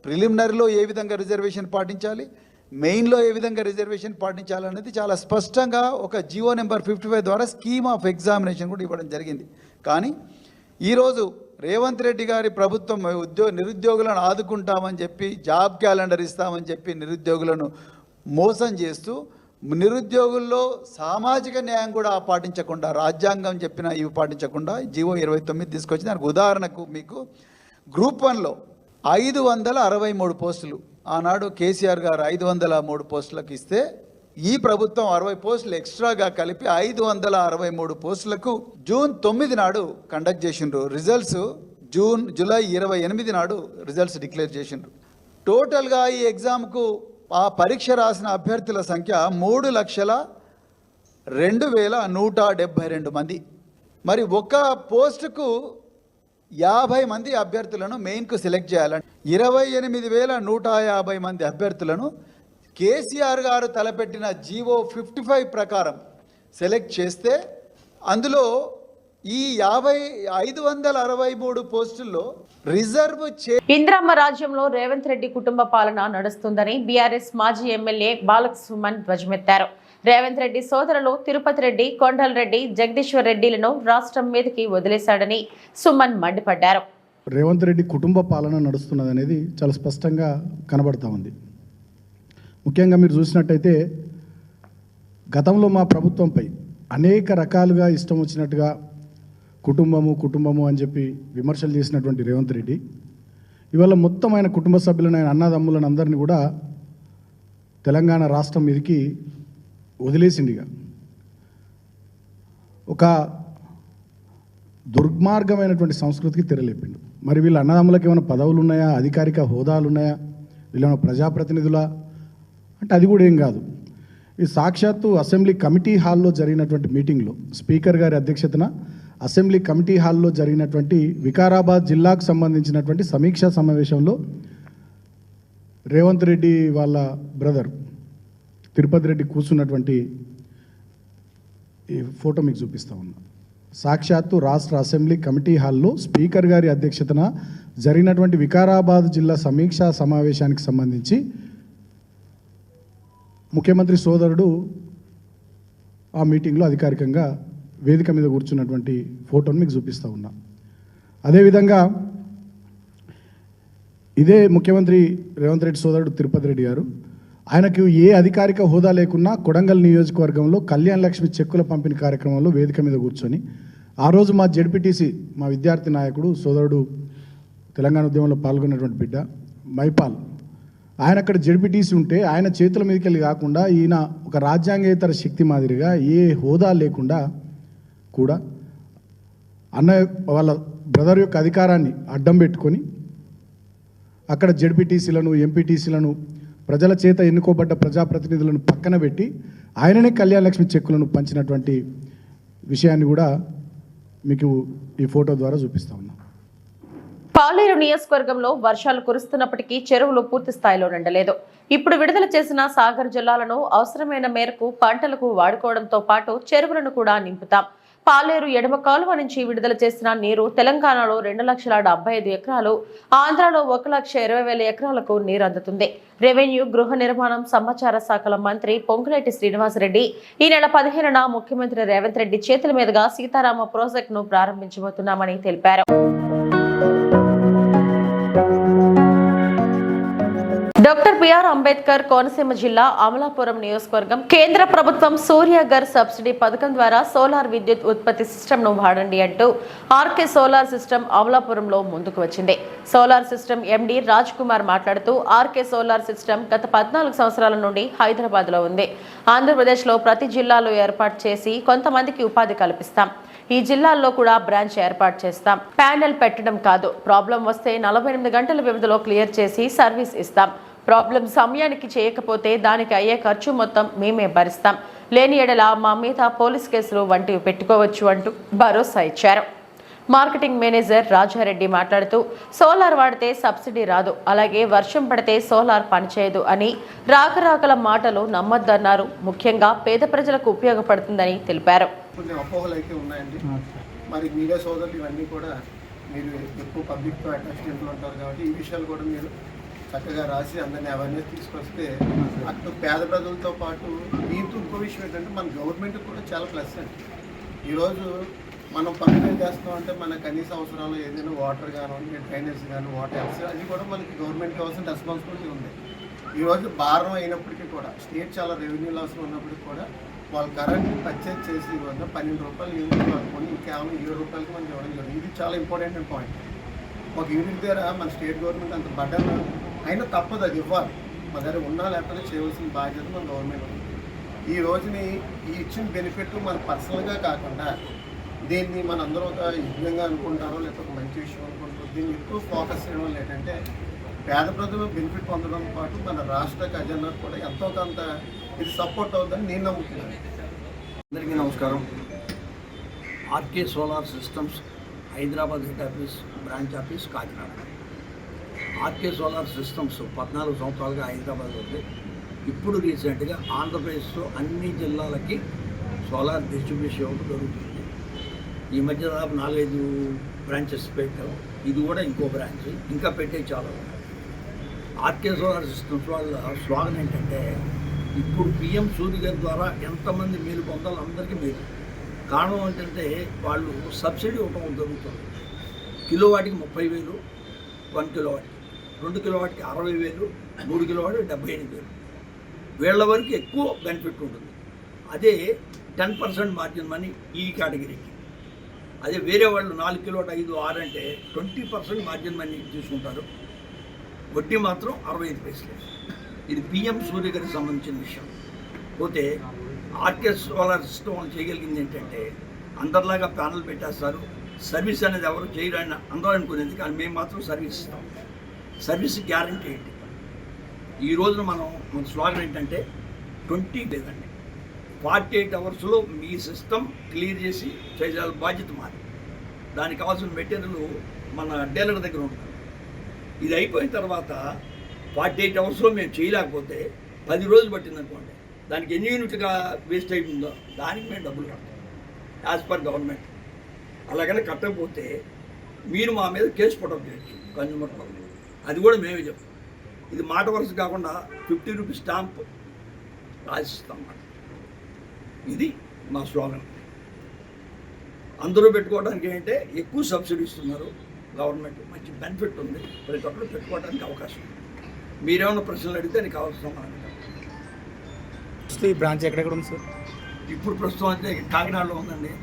ప్రిలిమినరీలో ఏ విధంగా రిజర్వేషన్ పాటించాలి, మెయిన్లో ఏ విధంగా రిజర్వేషన్ పాటించాలనేది చాలా స్పష్టంగా ఒక జీవో నెంబర్ 55 ద్వారా స్కీమ్ ఆఫ్ ఎగ్జామినేషన్ కూడా ఇవ్వడం జరిగింది. కానీ ఈరోజు రేవంత్ రెడ్డి గారి ప్రభుత్వం నిరుద్యోగులను ఆదుకుంటామని చెప్పి జాబ్ క్యాలెండర్ ఇస్తామని చెప్పి నిరుద్యోగులను మోసం చేస్తూ నిరుద్యోగుల్లో సామాజిక న్యాయం కూడా పాటించకుండా రాజ్యాంగం చెప్పిన ఇవి పాటించకుండా జీవో 29 తీసుకొచ్చి దానికి ఉదాహరణకు మీకు గ్రూప్ 1లో 563 పోస్టులు ఆనాడు కేసీఆర్ గారు 503 పోస్టులకు ఇస్తే ఈ ప్రభుత్వం 60 పోస్టులు ఎక్స్ట్రాగా కలిపి 563 పోస్టులకు జూన్ 9 నాడు కండక్ట్ చేసిండ్రు. రిజల్ట్స్ జూలై 28 నాడు రిజల్ట్స్ డిక్లేర్ చేసిండ్రు. టోటల్గా ఈ ఎగ్జామ్కు ఆ పరీక్ష రాసిన అభ్యర్థుల సంఖ్య 3,02,172 మంది. మరి ఒక పోస్టుకు 50 మంది అభ్యర్థులను మెయిన్కు సెలెక్ట్ చేయాలని 28,150 మంది అభ్యర్థులను కేసీఆర్ గారు తలపెట్టిన జీవో 55 ప్రకారం సెలెక్ట్ చేస్తే అందులో ఈ 563 పోస్టుల్లో రిజర్వ్ ఇంద్రమ్మ రాజ్యంలో రేవంత్ రెడ్డి కుటుంబ పాలన నడుస్తుందని బీఆర్ఎస్ మాజీ ఎమ్మెల్యే బాలసుమన్ ధ్వజమెత్తారు. రేవంత్ రెడ్డి సోదరులు తిరుపతి రెడ్డి, కొండల్ రెడ్డి, జగదీశ్వర్ రెడ్డిలను రాష్ట్రం మీదకి వదిలేశాడని సుమన్ మండిపడ్డారు. రేవంత్ రెడ్డి కుటుంబ పాలన నడుస్తున్నది అనేది చాలా స్పష్టంగా కనబడతా ఉంది. ముఖ్యంగా మీరు చూసినట్టయితే గతంలో మా ప్రభుత్వంపై అనేక రకాలుగా ఇష్టం వచ్చినట్టుగా కుటుంబము అని చెప్పి విమర్శలు చేసినటువంటి రేవంత్ రెడ్డి ఇవాళ మొత్తం ఆయన కుటుంబ సభ్యులను, ఆయన అన్నదమ్ములను అందరినీ కూడా తెలంగాణ రాష్ట్రం మీదకి వదిలేసిండిగా ఒక దుర్మార్గమైనటువంటి సంస్కృతికి తెరలేపిండు. మరి వీళ్ళ అన్నదమ్ములకు ఏమైనా పదవులు ఉన్నాయా, అధికారిక హోదాలు ఉన్నాయా, వీళ్ళేమైనా ప్రజాప్రతినిధులా అంటే అది కూడా ఏం కాదు. ఈ సాక్షాత్తు అసెంబ్లీ కమిటీ హాల్లో జరిగినటువంటి మీటింగ్లో స్పీకర్ గారి అధ్యక్షతన అసెంబ్లీ కమిటీ హాల్లో జరిగినటువంటి వికారాబాద్ జిల్లాకు సంబంధించినటువంటి సమీక్షా సమావేశంలో రేవంత్ రెడ్డి వాళ్ళ బ్రదర్ తిరుపతి రెడ్డి కూర్చున్నటువంటి ఈ ఫోటో మీకు చూపిస్తా ఉన్నా. సాక్షాత్తు రాష్ట్ర అసెంబ్లీ కమిటీ హాల్లో స్పీకర్ గారి అధ్యక్షతన జరిగినటువంటి వికారాబాద్ జిల్లా సమీక్షా సమావేశానికి సంబంధించి ముఖ్యమంత్రి సోదరుడు ఆ మీటింగ్లో అధికారికంగా వేదిక మీద కూర్చున్నటువంటి ఫోటోను మీకు చూపిస్తూ ఉన్నా. అదేవిధంగా ఇదే ముఖ్యమంత్రి రేవంత్ రెడ్డి సోదరుడు తిరుపతి రెడ్డి గారు ఆయనకు ఏ అధికారిక హోదా లేకున్నా కొడంగల్ నియోజకవర్గంలో కళ్యాణ్ లక్ష్మి చెక్కుల పంపిణీ కార్యక్రమంలో వేదిక మీద కూర్చొని ఆ రోజు మా జెడ్పీటీసీ మా విద్యార్థి నాయకుడు సోదరుడు తెలంగాణ ఉద్యమంలో పాల్గొన్నటువంటి బిడ్డ మైపాల్ ఆయన అక్కడ జెడ్పీటీసీ ఉంటే ఆయన చేతుల మీదకి వెళ్ళి కాకుండా ఈయన ఒక రాజ్యాంగేతర శక్తి మాదిరిగా ఏ హోదా లేకుండా కూడా అన్న వాళ్ళ బ్రదర్ యొక్క అధికారాన్ని అడ్డం పెట్టుకొని అక్కడ జెడ్పీటీసీలను ఎంపీటీసీలను ప్రజల చేత ఎన్నుకోబడ్డ ప్రజాప్రతినిధులను పక్కన పెట్టి ఆయననే కళ్యాణ లక్ష్మి చెక్కులను పంచినటువంటి విషయాన్ని కూడా మీకు ఈ ఫోటో ద్వారా చూపిస్తా ఉన్నాం. పాలేరు నియోజకవర్గంలో వర్షాలు కురుస్తున్నప్పటికీ చెరువులు పూర్తి స్థాయిలో నిండలేదు. ఇప్పుడు విడుదల చేసిన సాగర్ జలాలను అవసరమైన మేరకు పంటలకు వాడుకోవడంతో పాటు చెరువులను కూడా నింపుతాం. పాలేరు ఎడమ కాలువ నుంచి విడుదల చేసిన నీరు తెలంగాణలో 2,75,000 ఎకరాలు, ఆంధ్రాలో 1,20,000 ఎకరాలకు నీరు అందుతుంది. రెవెన్యూ, గృహ నిర్మాణం, సమాచార శాఖల మంత్రి పొంగులేటి శ్రీనివాసరెడ్డి ఈ నెల 15న ముఖ్యమంత్రి రేవంత్ రెడ్డి చేతుల మీదుగా సీతారామ ప్రాజెక్టును ప్రారంభించబోతున్నామని తెలిపారు. డాక్టర్ బిఆర్ అంబేద్కర్ కోనసీమ జిల్లా అమలాపురం నియోజకవర్గం కేంద్ర ప్రభుత్వం సూర్యఘర్ సబ్సిడీ పథకం ద్వారా సోలార్ విద్యుత్ ఉత్పత్తి సిస్టమ్ను వాడండి అంటూ ఆర్కే సోలార్ సిస్టమ్ అమలాపురంలో ముందుకు వచ్చింది. Solar system MD Raj Kumar మాట్లాడుతూ ఆర్కే సోలార్ సిస్టమ్ గత 14 సంవత్సరాల నుండి హైదరాబాద్లో ఉంది. ఆంధ్రప్రదేశ్లో ప్రతి జిల్లాలో ఏర్పాటు చేసి కొంతమందికి ఉపాధి కల్పిస్తాం. ఈ జిల్లాల్లో కూడా బ్రాంచ్ ఏర్పాటు చేస్తాం. ప్యానెల్ పెట్టడం కాదు, ప్రాబ్లం వస్తే 48 గంటల వ్యవధిలో క్లియర్ చేసి సర్వీస్ ఇస్తాం. ప్రాబ్లం సమయానికి చేయకపోతే దానికి అయ్యే ఖర్చు మొత్తం మేమే భరిస్తాం. లేని ఎడల మా మీద పోలీస్ కేసులు వంటివి పెట్టుకోవచ్చు అంటూ భరోసా ఇచ్చారు. మార్కెటింగ్ మేనేజర్ రాజారెడ్డి మాట్లాడుతూ సోలార్ వాడితే సబ్సిడీ రాదు, అలాగే వర్షం పడితే సోలార్ పనిచేయదు అని రాకరాకల మాటలు నమ్మొద్దన్నారు. ముఖ్యంగా పేద ప్రజలకు ఉపయోగపడుతుందని తెలిపారు. కొన్ని అపోహలు అయితే ఉన్నాయండి. మరి మీడియా సోదరులు ఇవన్నీ కూడా మీరు ఎక్కువ పబ్లిక్తో అటాచ్మెంట్లో ఉంటారు కాబట్టి ఈ విషయాలు కూడా మీరు చక్కగా రాసి అందరినీ అవేర్నెస్ తీసుకొస్తే అటు పేద ప్రజలతో పాటు దీంతో ఇంకో విషయం ఏంటంటే మన గవర్నమెంట్ కూడా చాలా ప్లస్ అండి. ఈరోజు మనం పనులు చేస్తామంటే మన కనీస అవసరాలు ఏదైనా వాటర్ కానీ డ్రైనేజ్ కానీ వాటర్ అది కూడా మనకి గవర్నమెంట్ కావాల్సిన రెస్పాన్సిబిలిటీ ఉంది. ఈరోజు భారం అయినప్పటికీ కూడా స్టేట్ చాలా రెవెన్యూ లాస్ ఉన్నప్పటికీ కూడా వాళ్ళు కరెంట్ని పర్చేజ్ చేసి ఇవ్వడం 12 రూపాయలు యూనిట్ అనుకోండి, కేవలం 7 రూపాయలకి మనం ఇవ్వడం జరిగింది. ఇది చాలా ఇంపార్టెంట్ పాయింట్. ఒక యూనిట్ దగ్గర మన స్టేట్ గవర్నమెంట్ అంత బడ్డన్ అయినా తప్పదు, అది ఇవ్వాలి. మన దగ్గర ఉన్నా లేకపోతే చేయవలసిన బాధ్యత మన గవర్నమెంట్ ఉంది. ఈ రోజుని ఈ ఇచ్చిన బెనిఫిట్ మన పర్సనల్గా కాకుండా దీన్ని మన అందరూ ఒక యజ్ఞంగా అనుకుంటారో లేకపోతే ఒక మంచి విషయం అనుకుంటారో దీన్ని ఎక్కువ ఫోకస్ చేయడం ఏంటంటే పేద ప్రజలు బెనిఫిట్ పొందడంతో పాటు మన రాష్ట్ర ఖజానా కూడా ఎంతో కొంత ఇది సపోర్ట్ అవుతుందని నేను నమ్ముతున్నాను. అందరికీ నమస్కారం. RK solar systems Hyderabad head office, branch office Kakinada. RK solar systems 14 సంవత్సరాలుగా హైదరాబాద్లో ఉంది. ఇప్పుడు రీసెంట్గా ఆంధ్రప్రదేశ్లో అన్ని జిల్లాలకి సోలార్ డిస్ట్రిబ్యూషన్ జరుగుతుంది. ఈ మధ్య దాదాపు 4-5 బ్రాంచెస్ పెట్టాం. ఇది కూడా ఇంకో బ్రాంచ్, ఇంకా పెట్టే చాలా ఉన్నాయి. ఆర్కే సోలార్ సిస్టమ్స్ వాళ్ళ స్లోగన్ ఏంటంటే ఇప్పుడు పిఎం సూర్య గారి ద్వారా ఎంతమంది మేలు పొందాలో అందరికీ మేలు. కారణం ఏంటంటే వాళ్ళు సబ్సిడీ ఇవ్వడం జరుగుతుంది. కిలోవాటికి 30,000, 1 కిలోవాట్కి, 2 కిలోవాట్కి 60,000, 3 కిలోవాట్కి 78,000. వీళ్ళ వరకు ఎక్కువ బెనిఫిట్ ఉంటుంది. అదే 10% మార్జిన్ మనీ ఈ కేటగిరీకి. అదే వేరే వాళ్ళు 4 కిలోవాట్ 5, 6 అంటే 20% మార్జిన్ మనీ తీసుకుంటారు. వడ్డీ మాత్రం 65 పైసలు. ఇది పిఎం సూర్య గారికి సంబంధించిన విషయం. పోతే ఆర్కే సోలార్ సిస్టమ్ వాళ్ళు చేయగలిగింది ఏంటంటే అందరిలాగా ప్యానల్ పెట్టేస్తారు. సర్వీస్ అనేది ఎవరు చేయడానికి అందరూ అనుకునేది, కానీ మేము మాత్రం సర్వీస్ ఇస్తాం. సర్వీస్ గ్యారంటీ ఏంటి? ఈ రోజున మన స్లోగన్ ఏంటంటే 20 లేదండి, 48 అవర్స్లో మీ సిస్టమ్ క్లియర్ చేసి చేయాలి, బాధ్యత మాది. దానికి కావాల్సిన మెటీరియల్ మన డీలర్ దగ్గర ఉంటుంది. ఇది అయిపోయిన తర్వాత 48 అవర్స్లో మేము చేయలేకపోతే 10 రోజులు పట్టిందనుకోండి, దానికి ఎన్ని యూనిట్గా వేస్ట్ అయిపోయిందో దానికి మేము డబ్బులు కడతాం యాజ్ పర్ గవర్నమెంట్. అలాగనే కట్టకపోతే మీరు మా మీద కేసు పుట్టప్ చేయొచ్చు కన్జ్యూమర్ కోర్టులో. అది కూడా మేమే చెప్తాం. ఇది మాట వరుస కాకుండా 50 రూపీస్ స్టాంప్ రాసిస్తాం. ఇది మా స్లోగన్. అందరూ పెట్టుకోవడానికి ఏంటంటే ఎక్కువ సబ్సిడీ ఇస్తున్నారు గవర్నమెంట్, మంచి బెనిఫిట్ ఉంది, ప్రతి ఒక్కరు పెట్టుకోవడానికి అవకాశం ఉంది. మీరేమన్నా ప్రశ్నలు అడిగితే నీకు అవసరం. ఈ బ్రాంచ్ ఎక్కడెక్కడ ఉంది సార్? ఇప్పుడు ప్రస్తుతం అయితే కాకినాడలో ఉందండి.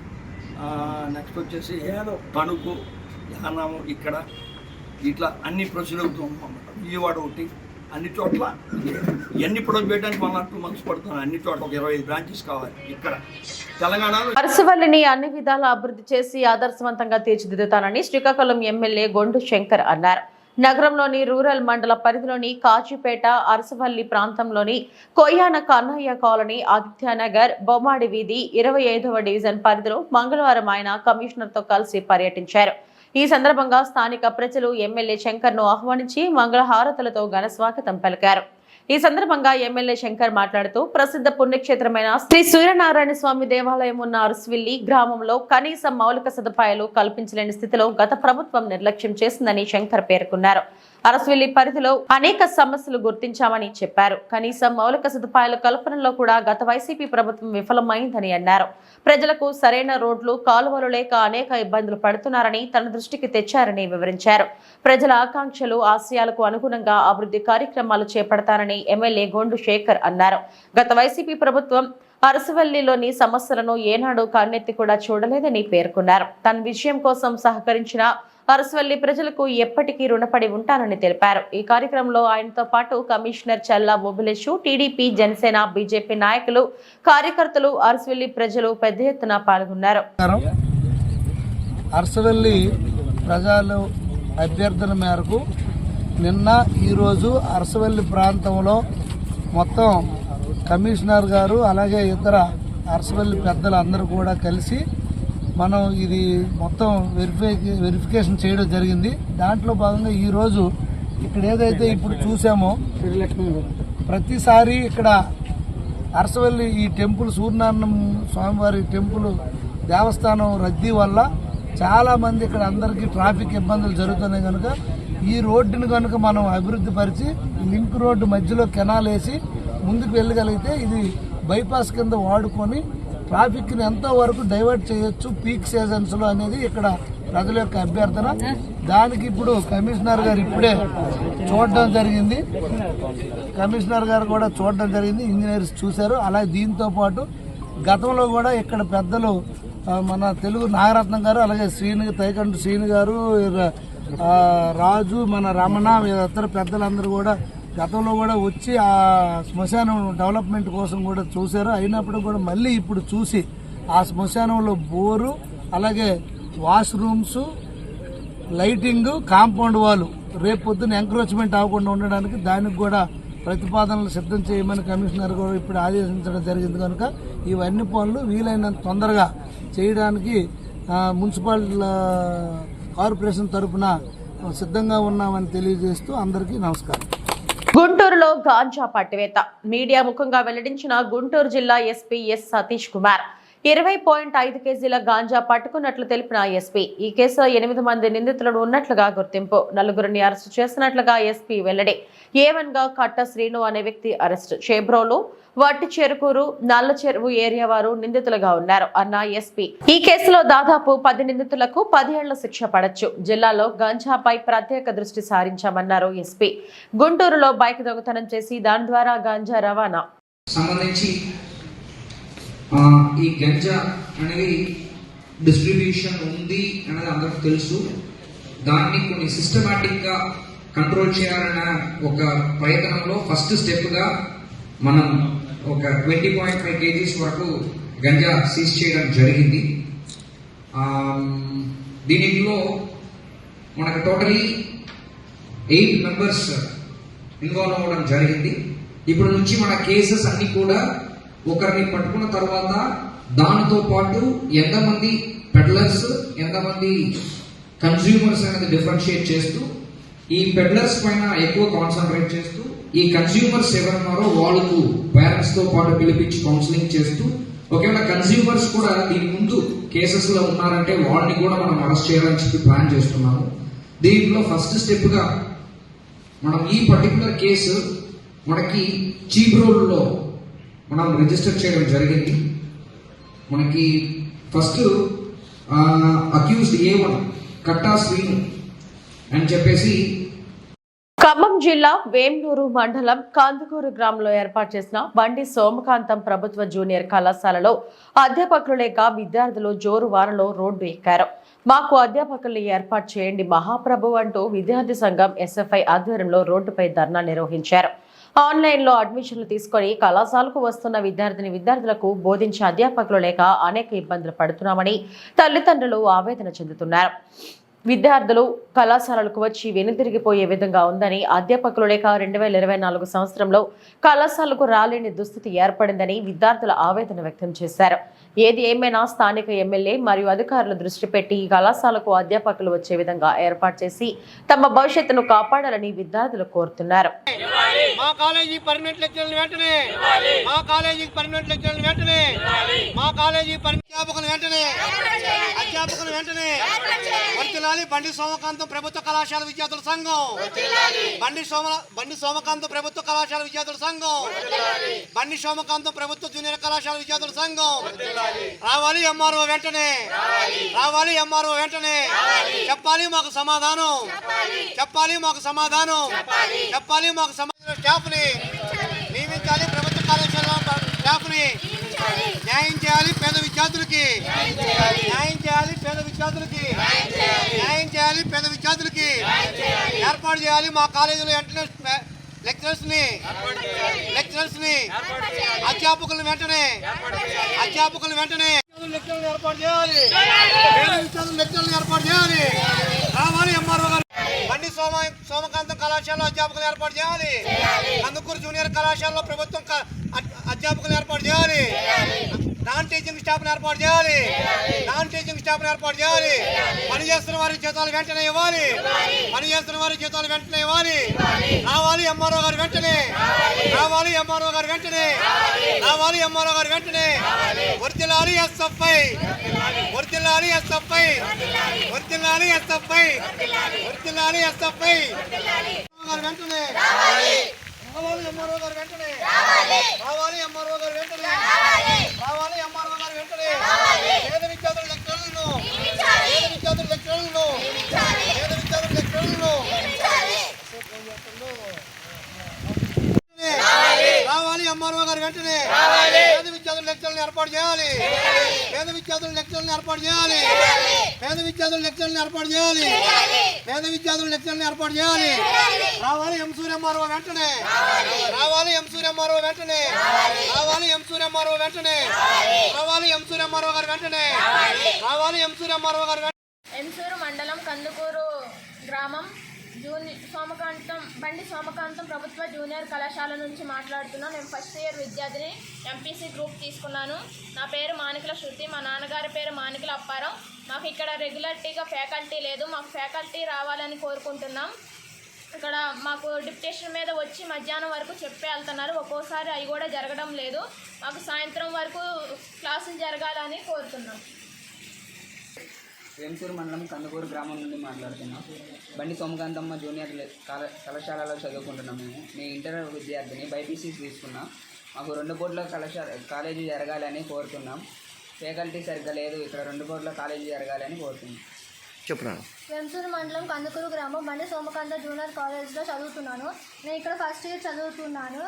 నెక్స్ట్ వచ్చేసి తణుకు, యానాము, ఇక్కడ ఇట్లా అన్ని ప్రొసీడ్ అవుతూ ఉంటాం. విజయవాడ ఒకటి, అన్ని చోట్ల ఎన్ని ప్రొడక్ట్ చేయడానికి 1 or 2 months పడుతుంది. అన్ని చోట్ల ఒక 25 బ్రాంచెస్ కావాలి. ఇక్కడ తెలంగాణలో అరసవల్లిని అన్ని విధాలా అభివృద్ధి చేసి ఆదర్శవంతంగా తీర్చిదిద్దుతానని శ్రీకాకుళం ఎమ్మెల్యే గొండు శంకర్ అన్నారు. నగరంలోని రూరల్ మండల పరిధిలోని కాచిపేట, అరసవల్లి ప్రాంతంలోని కొయ్యాన కన్నయ్య కాలనీ, ఆదిత్యనగర్, బొమ్మాడి వీధి 25వ డివిజన్ పరిధిలో మంగళవారం ఆయన కమిషనర్తో కలిసి పర్యటించారు. ఈ సందర్భంగా స్థానిక ప్రజలు ఎమ్మెల్యే శంకర్ ను ఆహ్వానించి మంగళహారతులతో ఘన స్వాగతం పలికారు. ఈ సందర్భంగా ఎమ్మెల్యే శంకర్ మాట్లాడుతూ ప్రసిద్ధ పుణ్యక్షేత్రమైన శ్రీ సూర్యనారాయణ స్వామి దేవాలయం ఉన్న అరసవల్లి గ్రామంలో కనీస మౌలిక సదుపాయాలు కల్పించలేని స్థితిలో గత ప్రభుత్వం నిర్లక్ష్యం చేసిందని శంకర్ పేర్కొన్నారు. అరసవల్లి పరిధిలో అనేక సమస్యలు గుర్తించామని చెప్పారు. కనీసం మౌలిక సదుపాయాల కల్పనలో కూడా గత వైసీపీ ప్రభుత్వం విఫలమైందని అన్నారు. ప్రజలకు సరైన రోడ్లు, కాలువలు లేక అనేక ఇబ్బందులు పడుతున్నారని తన దృష్టికి తెచ్చారని వివరించారు. ప్రజల ఆకాంక్షలు, ఆశయాలకు అనుగుణంగా అభివృద్ధి కార్యక్రమాలు చేపడతారని ఎమ్మెల్యే గొండు శేఖర్ అన్నారు. గత వైసీపీ ప్రభుత్వం అరసవల్లిలోని సమస్యలను ఏనాడు కన్నెత్తి కూడా చూడలేదని పేర్కొన్నారు. తన విజయం కోసం సహకరించిన అరసవల్లి ప్రజలకు ఎప్పటికీ రుణపడి ఉంటానని తెలిపారు. ఈ కార్యక్రమంలో ఆయనతో పాటు కమిషనర్ చల్లా బొబులేషు, టీడీపీ, జనసేన, బీజేపీ నాయకులు, కార్యకర్తలు, అరసవల్లి ప్రజలు పెద్ద ఎత్తున పాల్గొన్నారు. అరసవల్లి ప్రజలు అభ్యర్థన మేరకు నిన్న ఈరోజు అరసవల్లి ప్రాంతంలో మొత్తం కమిషనర్ గారు అలాగే ఇతర అరసవల్లి పెద్దలు అందరూ కూడా కలిసి మనం ఇది మొత్తం వెరిఫికేషన్ చేయడం జరిగింది. దాంట్లో భాగంగా ఈరోజు ఇక్కడ ఏదైతే ఇప్పుడు చూసామో ప్రతిసారి ఇక్కడ అరసవల్లి ఈ టెంపుల్ సూర్యనారాయణ స్వామివారి టెంపుల్ దేవస్థానం రద్దీ వల్ల చాలామంది ఇక్కడ అందరికీ ట్రాఫిక్ ఇబ్బందులు జరుగుతున్నాయి. కనుక ఈ రోడ్డుని కనుక మనం అభివృద్ధి పరిచి లింక్ రోడ్డు మధ్యలో కెనాల్ వేసి ముందుకు వెళ్ళగలిగితే ఇది బైపాస్ కింద వాడుకొని ట్రాఫిక్ని ఎంతో వరకు డైవర్ట్ చేయొచ్చు పీక్ సీజన్స్లో అనేది ఇక్కడ ప్రజల యొక్క అభ్యర్థన. దానికి ఇప్పుడు కమిషనర్ గారు ఇప్పుడే చూడడం జరిగింది. కమిషనర్ గారు కూడా చూడడం జరిగింది, ఇంజనీర్స్ చూశారు. అలాగే దీంతో పాటు గతంలో కూడా ఇక్కడ పెద్దలు మన తెలుగు నాగరత్నం గారు, అలాగే తైకండు శ్రీను గారు, రాజు, మన రమణ, ఇతర పెద్దలందరూ కూడా గతంలో కూడా వచ్చి ఆ శ్మశానం డెవలప్మెంట్ కోసం కూడా చూశారు. అయినప్పుడు కూడా మళ్ళీ ఇప్పుడు చూసి ఆ శ్మశానంలో బోరు, అలాగే వాష్రూమ్స్, లైటింగ్, కాంపౌండ్ వాళ్ళు రేపు పొద్దున్న ఎంక్రోచ్మెంట్ అవ్వకుండా ఉండడానికి దానికి కూడా ప్రతిపాదనలు సిద్ధం చేయమని కమిషనర్ కూడా ఇప్పుడు ఆదేశించడం జరిగింది. కనుక ఇవన్నీ పనులు వీలైనంత తొందరగా చేయడానికి మున్సిపల్ కార్పొరేషన్ తరఫున సిద్ధంగా ఉన్నామని తెలియజేస్తూ అందరికీ నమస్కారం. గుంటూరులో గాంజా పట్టివేత మీడియా ముఖంగా వెల్లడించిన గుంటూరు జిల్లా ఎస్పీ ఎస్ సతీష్ కుమార్ 20.5 కేజీల గాంజా పట్టుకున్నట్లు తెలిపిన ఎస్పీ. ఈ కేసులో 8 మంది నిందితులను ఉన్నట్లుగా గుర్తింపు. 4గురిని అరెస్టు చేసినట్లుగా ఎస్పీ వెల్లడి. A1 గా కట్ట శ్రీను అనే వ్యక్తి అరెస్టు. చేబ్రోలు, వట్టి చెరుకూరు, నల్ల చెరువు ఏరియా వారు నిందితులుగా ఉన్నారు అన్న ఎస్పీ. ఈ కేసులో దాదాపు 10 నిందితులకు 10 ఏళ్ల శిక్ష పడొచ్చు. జిల్లాలో గంజాపై ప్రత్యేక దృష్టి సారించామన్నారు ఎస్పీ. గుంటూరులో బైక్ దొంగతనం చేసి దాని ద్వారా గంజా రవాణా సంబంధించి ఈ గంజా అనేది డిస్ట్రిబ్యూషన్ ఉంది అనేది అందరికి తెలుసు. దాన్ని కొన్ని సిస్టమాటిక్ గా కంట్రోల్ చేయాలన్న ఒక ప్రయత్నంలో ఫస్ట్ స్టెప్ గా మనం ఒక 20.5 కేజీస్ వరకు గంజా సీజ్ చేయడం జరిగింది. దీనిలో మనకు టోటలీ 8 మెంబర్స్ ఇన్వాల్వ్ అవ్వడం జరిగింది. ఇప్పుడు నుంచి మన కేసెస్ అన్ని కూడా ఒకరిని పట్టుకున్న తర్వాత దానితో పాటు ఎంతమంది పెడ్లర్స్, ఎంతమంది కన్స్యూమర్స్ అనేది డిఫరెన్షియేట్ చేస్తూ ఈ పెడ్లర్స్ పైన ఎక్కువ కాన్సన్ట్రేట్ చేస్తూ ఈ కన్స్యూమర్స్ ఎవరున్నారో వాళ్ళకు పేరెంట్స్ తో పాటు పిలిపించి కౌన్సిలింగ్ చేస్తూ ఒకవేళ కన్స్యూమర్స్ కూడా దీని ముందు కేసెస్ లో ఉన్నారంటే వాళ్ళని కూడా మనం అరెస్ట్ చేయాలని చెప్పి ప్లాన్ చేస్తున్నాము. దీంట్లో ఫస్ట్ స్టెప్ గా మనం ఈ పర్టికులర్ కేసు మనకి చీబ్రోల్లో మనం రిజిస్టర్ చేయడం జరిగింది. మనకి ఫస్ట్ అక్యూజ్డ్ A1 కట్టా శ్రీను అని చెప్పేసి ఖమ్మం జిల్లా వేంనూరు మండలం కాందుకూరు గ్రామంలో ఏర్పాటు చేసిన బండి సోమకాంతం ప్రభుత్వ జూనియర్ కళాశాలలో అధ్యాపకులు లేక విద్యార్థులు జోరు వారంలో రోడ్డు ఎక్కారు. మాకు అధ్యాపకుల్ని ఏర్పాటు చేయండి మహాప్రభు అంటూ విద్యార్థి సంఘం ఎస్ఎఫ్ఐ ఆధ్వర్యంలో రోడ్డుపై ధర్నా నిర్వహించారు. ఆన్లైన్లో అడ్మిషన్లు తీసుకొని కళాశాలకు వస్తున్న విద్యార్థులకు బోధించే అధ్యాపకులు లేక అనేక ఇబ్బందులు పడుతున్నామని తల్లిదండ్రులు ఆవేదన చెందుతున్నారు. విద్యార్థులు కళాశాలలకు వచ్చి వెనుతిరిగిపోయే విధంగా ఉందని, అధ్యాపకులు లేక 2024 సంవత్సరంలో కళాశాలకు రాలేని దుస్థితి ఏర్పడిందని విద్యార్థుల ఆవేదన వ్యక్తం చేశారు. ఏది ఏమైనా స్థానిక ఎమ్మెల్యే మరియు అధికారులు దృష్టి పెట్టి ఈ కళాశాలకు అధ్యాపకులు వచ్చే విధంగా ఏర్పాటు చేసి తమ భవిష్యత్తును కాపాడాలని విద్యార్థులు కోరుతున్నారు. మా కాలేజీ పర్మనెంట్ లెక్చరర్లు వెంటనే, మా కాలేజీ పర్మనెంట్ లెక్చరర్లు వెంటనే, మా కాలేజీ అధ్యాపకులు వెంటనే వర్తిల్లాలి బండి సోమకాంతం ప్రభుత్వ కళాశాల విద్యార్థుల సంఘం, బండి సోమకాంతం ప్రభుత్వ కళాశాల విద్యార్థుల సంఘం, బండి సోమకాంతం ప్రభుత్వ జూనియర్ కళాశాల విద్యార్థుల సంఘం. రావాలి ఎంఆర్ఓ వెంటనే, రావాలి ఎంఆర్ఓ వెంటనే. చెప్పాలి మాకు సమాధానం, చెప్పాలి మాకు సమాధానం, చెప్పాలి మాకు సమాధానం. స్టాఫ్ ని నియమించాలి, ప్రభుత్వ కళాశాల స్టాఫ్ ని న్యాయం చేయాలి పేద విద్యార్థులకి, న్యాయం చేయాలి పేద విద్యార్థులకి, న్యాయం చేయాలి పేద విద్యార్థులకి. ఏర్పాటు చేయాలి మా కాలేజీలో వెంటనే లెక్చరర్స్ ని అధ్యాపకులు వెంటనే, అధ్యాపకులు వెంటనే లెక్చర్లు ఏర్పాటు చేయాలి, లెక్చర్లు ఏర్పాటు చేయాలి. రావాలి ఎంఆర్ఓ గారు. బండి సోమకాంతం కళాశాలలో అధ్యాపకులు ఏర్పాటు చేయాలి, కందుకూరు జూనియర్ కళాశాలలో ప్రభుత్వం అధ్యాపకులు ఏర్పాటు చేయాలి, నాన్ టీచింగ్ స్టాఫ్ ఏర్పాటు చేయాలి, నాన్ టీచింగ్ స్టాఫ్ ఏర్పాటు చేయాలి. పనిచేస్తున్న వారి జీతాలు వెంటనే ఇవ్వాలి, పనిచేస్తున్న వారి జీతాలు వెంటనే ఇవ్వాలి. రావాలి ఎంఆర్ఓ గారు వెంటనే, రావాలి ఎంఆర్ఓ గారు వెంటనే, రావాలి ఎంఆర్ఓ గారు వెంటనే. వర్తిల్లాలి ఎస్ఎఫ్ఐ, వర్తిల్లాలి ఎస్ఎఫ్ఐ, వర్తిల్లాలి ఎస్ఎఫ్ఐ, వర్తిల్లాలి ఎస్ఎఫ్ఐ. వెంటనే రావాలి ఎంఆర్ఓ గారు వెంటనే, రావాలి ఎంఆర్ఓ గారు వెంటనే, రావాలి ఎంఆర్ఓ గారు వెంటనే. పేద విద్యార్థుల లెక్చరర్లను, పేద విద్యార్థుల లెక్చరర్లను, పేద విద్యార్థుల లెక్చరర్లను రావాలి ఎంఆర్ఓ గారు వెంటనే. పేద విద్యార్థుల లెక్చర్లను ఏర్పాటు చేయాలి, పేద విద్యార్థుల లెక్చర్లను ఏర్పాటు చేయాలి, పేద విద్యార్థుల లెక్చర్లను ఏర్పాటు చేయాలి, పేద విద్యార్థుల లెక్చర్లను ఏర్పాటు చేయాలి. రావాలి ఎంసూర్ ఎంఆర్ఓ వెంటనే, రావాలి ఎంసూర్ ఎంఆర్ఓ వెంటనే, రావాలి ఎంసూర్ ఎంఆర్ఓ వెంటనే, రావాలి ఎంసూర్ ఎంఆర్ఓ గారు వెంటనే, రావాలి ఎంసూర్ ఎంఆర్ఓ గారు. ఎంసూరు మండలం కందుకూరు గ్రామం బండి సోమకాంతం ప్రభుత్వ జూనియర్ కళాశాల నుంచి మాట్లాడుతున్నాను. నేను ఫస్ట్ ఇయర్ విద్యార్థిని, ఎంపీసీ గ్రూప్ తీసుకున్నాను. నా పేరు మానికల శృతి, మా నాన్నగారి పేరు మానికల అప్పారం. మాకు ఇక్కడ రెగ్యులర్గా ఫ్యాకల్టీ లేదు, మాకు ఫ్యాకల్టీ రావాలని కోరుకుంటున్నాం. ఇక్కడ మాకు డిప్యుటేషన్ మీద వచ్చి మధ్యాహ్నం వరకు చెప్పే వెళ్తున్నారు, ఒక్కోసారి అవి కూడా జరగడం లేదు. మాకు సాయంత్రం వరకు క్లాసులు జరగాలని కోరుతున్నాం. ఎంసూరు మండలం కందుకూరు గ్రామం నుండి మాట్లాడుతున్నాం. బండి సోమకాంతమ్మ జూనియర్ కళాశాలలో చదువుకుంటున్నాం. మేము ఇంటర్ విద్యార్థిని, బైపీసీ తీసుకున్నాం. మాకు 2 కోట్ల కాలేజీ జరగాలని కోరుతున్నాం. ఫ్యాకల్టీ సరిగ్గా లేదు, ఇక్కడ 2 కోట్ల కాలేజీ జరగాలని కోరుతున్నాం. చెప్పున్నాను. ఎంసూరు మండలం కందుకూరు గ్రామం బండి సోమకాంత జూనియర్ కాలేజ్లో చదువుతున్నాను. నేను ఇక్కడ ఫస్ట్ ఇయర్ చదువుతున్నాను.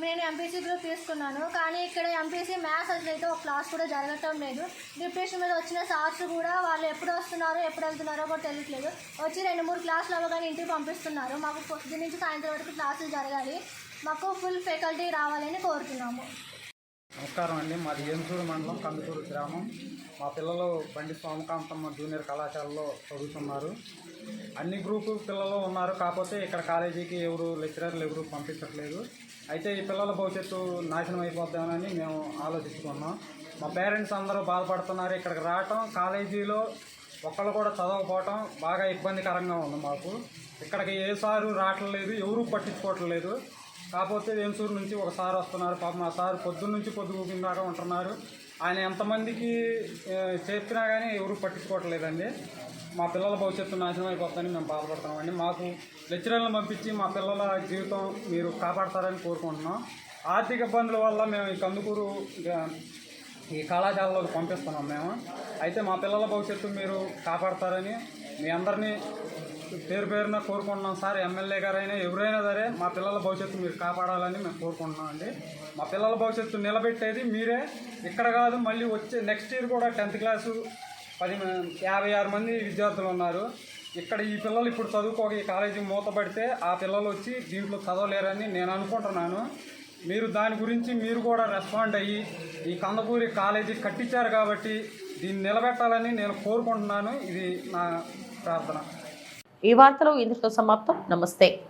నేను ఎంపీసీ గ్రూప్ తీసుకున్నాను, కానీ ఇక్కడ ఎంపీసీ మ్యాథ్స్ అసలైతే ఒక క్లాస్ కూడా జరగటం లేదు. డిప్యూటేషన్ మీద వచ్చిన సార్స్ కూడా వాళ్ళు ఎప్పుడు వస్తున్నారో ఎప్పుడు వెళ్తున్నారో కూడా తెలియట్లేదు. వచ్చి 2-3 క్లాసులు అవ్వగానే ఇంటికి పంపిస్తున్నారు. మాకు పొద్దు నుంచి సాయంత్రం వరకు క్లాసులు జరగాలి, మాకు ఫుల్ ఫ్యాకల్టీ రావాలని కోరుతున్నాము. నమస్కారం అండి. మాది ఎంసూరు మండలం కందుకూరు గ్రామం. మా పిల్లలు బండి సోమకాంతమ్మ జూనియర్ కళాశాలలో చదువుతున్నారు. అన్ని గ్రూపు పిల్లలు ఉన్నారు, కాకపోతే ఇక్కడ కాలేజీకి లెక్చరర్లు ఎవరు పంపించట్లేదు. అయితే ఈ పిల్లల భవిష్యత్తు నాశనం అయిపోద్దామని మేము ఆలోచిస్తున్నాం. మా పేరెంట్స్ అందరూ బాధపడుతున్నారు. ఇక్కడికి రావటం, కాలేజీలో ఒక్కళ్ళు కూడా చదవకపోవటం బాగా ఇబ్బందికరంగా ఉంది మాకు. ఇక్కడికి ఏ సారు రావట్లేదు, ఎవరూ పట్టించుకోవట్లేదు. కాకపోతే ఎంసూరు నుంచి ఒక సార్ వస్తున్నారు. పాపం ఆ సార్ పొద్దున్న నుంచి పొద్దుగూకిన దాకా ఉంటున్నారు. ఆయన ఎంతమందికి చెప్పినా కానీ ఎవరు పట్టించుకోవట్లేదండి. మా పిల్లల భవిష్యత్తు నాశనం అయిపోతుందని మేము బాధపడుతున్నామండి. మాకు లెక్చరర్లను పంపించి మా పిల్లల జీవితం మీరు కాపాడతారని కోరుకుంటున్నాం. ఆర్థిక ఇబ్బందుల వల్ల మేము ఈ కందుకూరు ఈ కళాశాలలోకి పంపిస్తున్నాం మేము. అయితే మా పిల్లల భవిష్యత్తు మీరు కాపాడతారని మీ అందరినీ పేరు పేరున కోరుకుంటున్నాం. సార్ ఎమ్మెల్యే గారైనా ఎవరైనా సరే మా పిల్లల భవిష్యత్తు మీరు కాపాడాలని మేము కోరుకుంటున్నాం అండి. మా పిల్లల భవిష్యత్తు నిలబెట్టేది మీరే, ఇక్కడ కాదు, మళ్ళీ వచ్చే నెక్స్ట్ ఇయర్ కూడా 10th క్లాసు 56 మంది విద్యార్థులు ఉన్నారు. ఇక్కడ ఈ పిల్లలు ఇప్పుడు చదువుకోక ఈ కాలేజీ మూతపడితే ఆ పిల్లలు వచ్చి దీంట్లో చదవలేరని నేను అనుకుంటున్నాను. మీరు దాని గురించి మీరు కూడా రెస్పాండ్ అయ్యి ఈ కందకూరి కాలేజీ కట్టించారు కాబట్టి దీన్ని నిలబెట్టాలని నేను కోరుకుంటున్నాను. ఇది నా ప్రార్థన. ఈ వార్తలు ఇందులో సమాప్తం. నమస్తే.